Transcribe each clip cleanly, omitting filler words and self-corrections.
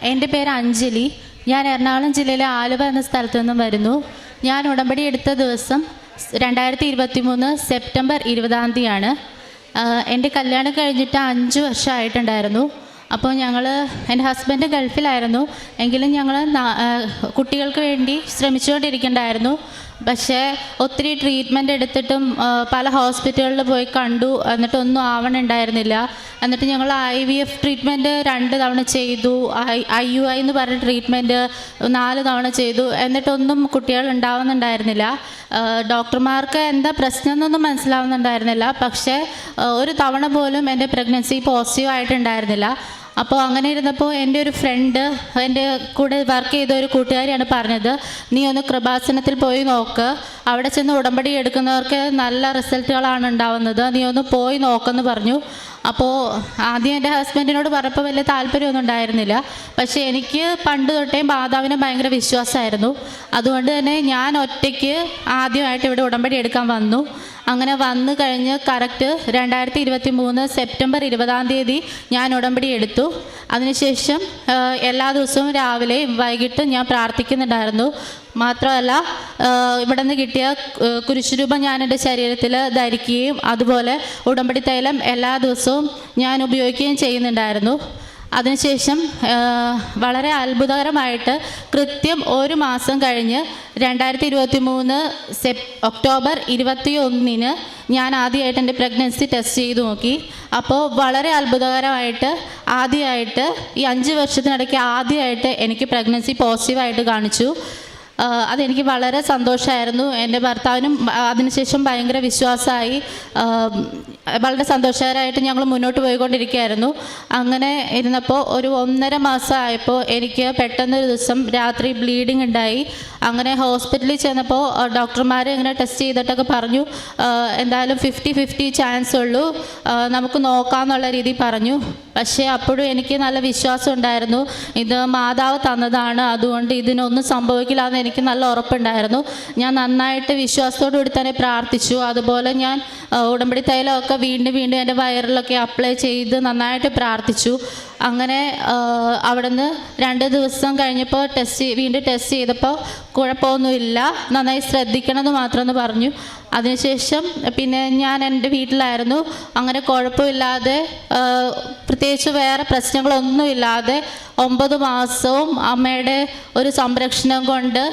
എൻ്റെ പേര് അഞ്ജലി. ഞാൻ എറണാകുളം ജില്ലയിലെ ആലുവ എന്ന സ്ഥലത്തു നിന്നും വരുന്നു. ഞാൻ ഉടമ്പടി എടുത്ത ദിവസം 2023 സെപ്റ്റംബർ 20 എൻ്റെ കല്യാണം കഴിഞ്ഞിട്ട് 5 വർഷമായിട്ടുണ്ടായിരുന്നു. അപ്പോൾ എൻ്റെ ഹസ്ബൻഡ് ഗൾഫിലായിരുന്നു. എങ്കിലും ഞങ്ങൾ കുട്ടികൾക്ക് വേണ്ടി ശ്രമിച്ചുകൊണ്ടിരിക്കുന്നുണ്ടായിരുന്നു. പക്ഷേ ഒത്തിരി ട്രീറ്റ്മെൻറ്റ് എടുത്തിട്ടും പല ഹോസ്പിറ്റലുകളിൽ പോയി കണ്ടു, എന്നിട്ടൊന്നും ആവണുണ്ടായിരുന്നില്ല. എന്നിട്ട് ഞങ്ങൾ IVF ട്രീറ്റ്മെൻറ്റ് 2 തവണ ചെയ്തു. IUI എന്ന് പറഞ്ഞ ട്രീറ്റ്മെൻറ്റ് 4 തവണ ചെയ്തു. എന്നിട്ടൊന്നും കുട്ടികൾ ഉണ്ടാവുന്നുണ്ടായിരുന്നില്ല. ഡോക്ടർമാർക്ക് എന്താ പ്രശ്നം എന്നൊന്നും മനസ്സിലാവുന്നുണ്ടായിരുന്നില്ല. പക്ഷേ ഒരു തവണ പോലും എൻ്റെ പ്രഗ്നൻസി പോസിറ്റീവ് ആയിട്ടുണ്ടായിരുന്നില്ല. അപ്പോൾ അങ്ങനെ ഇരുന്നപ്പോൾ എൻ്റെ ഒരു ഫ്രണ്ട്, എൻ്റെ കൂടെ വർക്ക് ചെയ്ത ഒരു കൂട്ടുകാരിയാണ് പറഞ്ഞത്, നീ ഒന്ന് കൃപാസനത്തിൽ പോയി നോക്ക്, അവിടെ ചെന്ന് ഉടമ്പടി എടുക്കുന്നവർക്ക് നല്ല റിസൾട്ടുകളാണ് ഉണ്ടാവുന്നത്, നീ ഒന്ന് പോയി നോക്കെന്ന് പറഞ്ഞു. അപ്പോൾ ആദ്യം എൻ്റെ ഹസ്ബൻഡിനോട് പറഞ്ഞപ്പോൾ വലിയ താല്പര്യമൊന്നും ഉണ്ടായിരുന്നില്ല. പക്ഷേ എനിക്ക് പണ്ട് തൊട്ടേ മാതാവിനെ ഭയങ്കര വിശ്വാസമായിരുന്നു. അതുകൊണ്ട് തന്നെ ഞാൻ ഒറ്റയ്ക്ക് ആദ്യമായിട്ട് ഇവിടെ ഉടമ്പടി എടുക്കാൻ വന്നു. അങ്ങനെ വന്നു കഴിഞ്ഞ് കറക്റ്റ് 2023 സെപ്റ്റംബർ 20 ഞാൻ ഉടമ്പടി എടുത്തു. അതിനുശേഷം എല്ലാ ദിവസവും രാവിലെയും വൈകിട്ടും ഞാൻ പ്രാർത്ഥിക്കുന്നുണ്ടായിരുന്നു. മാത്രമല്ല ഇവിടെ നിന്ന് കിട്ടിയ കുരിശുരൂപം ഞാൻ എൻ്റെ ശരീരത്തിൽ ധരിക്കുകയും അതുപോലെ ഉടമ്പടി തൈലം എല്ലാ ദിവസവും ഞാൻ ഉപയോഗിക്കുകയും ചെയ്യുന്നുണ്ടായിരുന്നു. അതിനുശേഷം വളരെ അത്ഭുതകരമായിട്ട് കൃത്യം 1 മാസം കഴിഞ്ഞ് 2023 ഒക്ടോബർ 21 ഞാൻ ആദ്യമായിട്ട് എൻ്റെ പ്രഗ്നൻസി ടെസ്റ്റ് ചെയ്ത് നോക്കി. അപ്പോൾ വളരെ അത്ഭുതകരമായിട്ട് ആദ്യമായിട്ട് ഈ 5 വർഷത്തിനിടയ്ക്ക് ആദ്യമായിട്ട് എനിക്ക് പ്രഗ്നൻസി പോസിറ്റീവായിട്ട് കാണിച്ചു. അതെനിക്ക് വളരെ സന്തോഷമായിരുന്നു. എൻ്റെ ഭർത്താവിനും അതിനുശേഷം ഭയങ്കര വിശ്വാസമായി. വളരെ സന്തോഷകരമായിട്ട് ഞങ്ങൾ മുന്നോട്ട് പോയിക്കൊണ്ടിരിക്കുകയായിരുന്നു. അങ്ങനെ ഇരുന്നപ്പോൾ ഒരു 1.5 മാസമായപ്പോൾ എനിക്ക് പെട്ടെന്നൊരു ദിവസം രാത്രി ബ്ലീഡിങ് ഉണ്ടായി. അങ്ങനെ ഹോസ്പിറ്റലിൽ ചെന്നപ്പോൾ ഡോക്ടർമാർ ഇങ്ങനെ ടെസ്റ്റ് ചെയ്തിട്ടൊക്കെ പറഞ്ഞു, എന്തായാലും 50-50 ചാൻസ് ഉള്ളൂ, നമുക്ക് നോക്കാമെന്നുള്ള രീതി പറഞ്ഞു. പക്ഷേ അപ്പോഴും എനിക്ക് നല്ല വിശ്വാസം ഉണ്ടായിരുന്നു, ഇത് മാതാവ് തന്നതാണ്, അതുകൊണ്ട് ഇതിനൊന്നും സംഭവിക്കില്ല എന്ന് എനിക്ക് നല്ല ഉറപ്പുണ്ടായിരുന്നു. ഞാൻ നന്നായിട്ട് വിശ്വാസത്തോടു കൂടി തന്നെ പ്രാർത്ഥിച്ചു. അതുപോലെ ഞാൻ ഉടമ്പടി തൈലമൊക്കെ വീണ്ടും എൻ്റെ വയറിലൊക്കെ അപ്ലൈ ചെയ്ത് നന്നായിട്ട് പ്രാർത്ഥിച്ചു. അങ്ങനെ അവിടുന്ന് 2 ദിവസം കഴിഞ്ഞപ്പോൾ വീണ്ടും ടെസ്റ്റ് ചെയ്തപ്പോൾ കുഴപ്പമൊന്നുമില്ല, നന്നായി ശ്രദ്ധിക്കണമെന്ന് മാത്രമെന്ന് പറഞ്ഞു. അതിനുശേഷം പിന്നെ ഞാൻ എൻ്റെ വീട്ടിലായിരുന്നു. അങ്ങനെ കുഴപ്പമില്ലാതെ പ്രത്യേകിച്ച് വേറെ പ്രശ്നങ്ങളൊന്നുമില്ലാതെ 9 മാസവും അമ്മയുടെ ഒരു സംരക്ഷണം കൊണ്ട്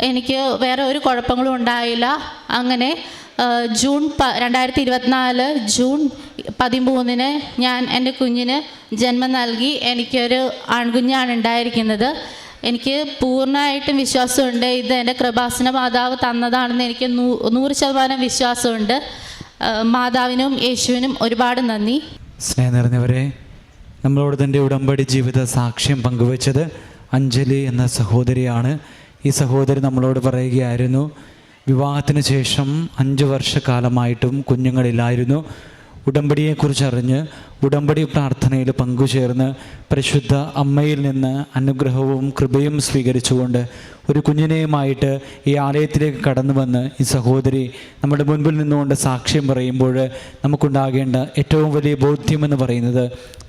എനിക്ക് വേറെ ഒരു കുഴപ്പങ്ങളും ഉണ്ടായില്ല. അങ്ങനെ 2024 ജൂൺ 13 ഞാൻ എൻ്റെ കുഞ്ഞിന് ജന്മം നൽകി. എനിക്കൊരു ആൺകുഞ്ഞാണ് ഉണ്ടായിരിക്കുന്നത്. എനിക്ക് പൂർണ്ണമായിട്ടും വിശ്വാസമുണ്ട്, ഇത് എൻ്റെ കൃപാസന മാതാവ് തന്നതാണെന്ന് എനിക്ക് 100% വിശ്വാസമുണ്ട്. മാതാവിനും യേശുവിനും ഒരുപാട് നന്ദി. സ്നേഹം നിറഞ്ഞവരെ, നമ്മളോട് തൻ്റെ ഉടമ്പടി ജീവിത സാക്ഷ്യം പങ്കുവച്ചത് അഞ്ജലി എന്ന സഹോദരിയാണ്. ഈ സഹോദരി നമ്മളോട് പറയുകയായിരുന്നു, വിവാഹത്തിന് ശേഷം 5 വർഷക്കാലമായിട്ടും കുഞ്ഞുങ്ങളില്ലായിരുന്നു. ഉടമ്പടിയെക്കുറിച്ചറിഞ്ഞ് ഉടമ്പടി പ്രാർത്ഥനയിൽ പങ്കുചേർന്ന് പരിശുദ്ധ അമ്മയിൽ നിന്ന് അനുഗ്രഹവും കൃപയും സ്വീകരിച്ചുകൊണ്ട് ഒരു കുഞ്ഞിനെയുമായിട്ട് ഈ ആലയത്തിലേക്ക് കടന്നു വന്ന് ഈ സഹോദരി നമ്മുടെ മുൻപിൽ നിന്നുകൊണ്ട് സാക്ഷ്യം പറയുമ്പോൾ നമുക്കുണ്ടാകേണ്ട ഏറ്റവും വലിയ ബോധ്യമെന്ന് പറയുന്നത്,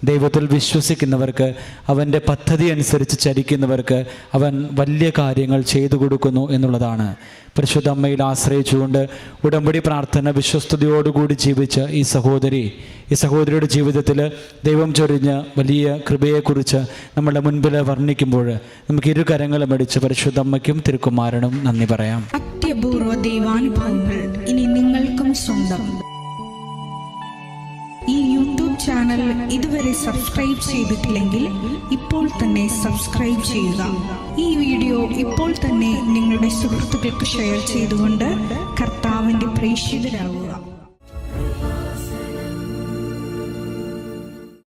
ദൈവത്തിൽ വിശ്വസിക്കുന്നവർക്ക്, അവൻ്റെ പദ്ധതി അനുസരിച്ച് ചരിക്കുന്നവർക്ക് അവൻ വലിയ കാര്യങ്ങൾ ചെയ്തു കൊടുക്കുന്നു എന്നുള്ളതാണ്. പരിശുദ്ധ അമ്മയിൽ ആശ്രയിച്ചുകൊണ്ട് ഉടമ്പടി പ്രാർത്ഥന വിശ്വസ്തയോടുകൂടി ജീവിച്ച ഈ സഹോദരിയുടെ ജീവിതത്തിൽ ദൈവം ചൊരിഞ്ഞ വലിയ കൃപയെക്കുറിച്ച് നമ്മുടെ മുൻപിൽ വർണ്ണിക്കുമ്പോൾ നമുക്ക് 2 കരങ്ങളും അടിച്ച് പരിശുദ്ധ അമ്മയ്ക്കും തിരുക്കുമാരനും നന്ദി പറയാം. അത്യപൂർവ ദൈവാനുഭവങ്ങൾ ഇനി നിങ്ങൾക്കും സ്വന്തം. ഈ യൂട്യൂബ് ചാനൽ ഇതുവരെ സബ്സ്ക്രൈബ് ചെയ്തിട്ടില്ലെങ്കിൽ ഇപ്പോൾ തന്നെ സബ്സ്ക്രൈബ് ചെയ്യുക. ഈ വീഡിയോ ഇപ്പോൾ തന്നെ നിങ്ങളുടെ സുഹൃത്തുക്കൾക്ക് ഷെയർ ചെയ്തുകൊണ്ട് കർത്താവിൻ്റെ പ്രേക്ഷിതരാകുക.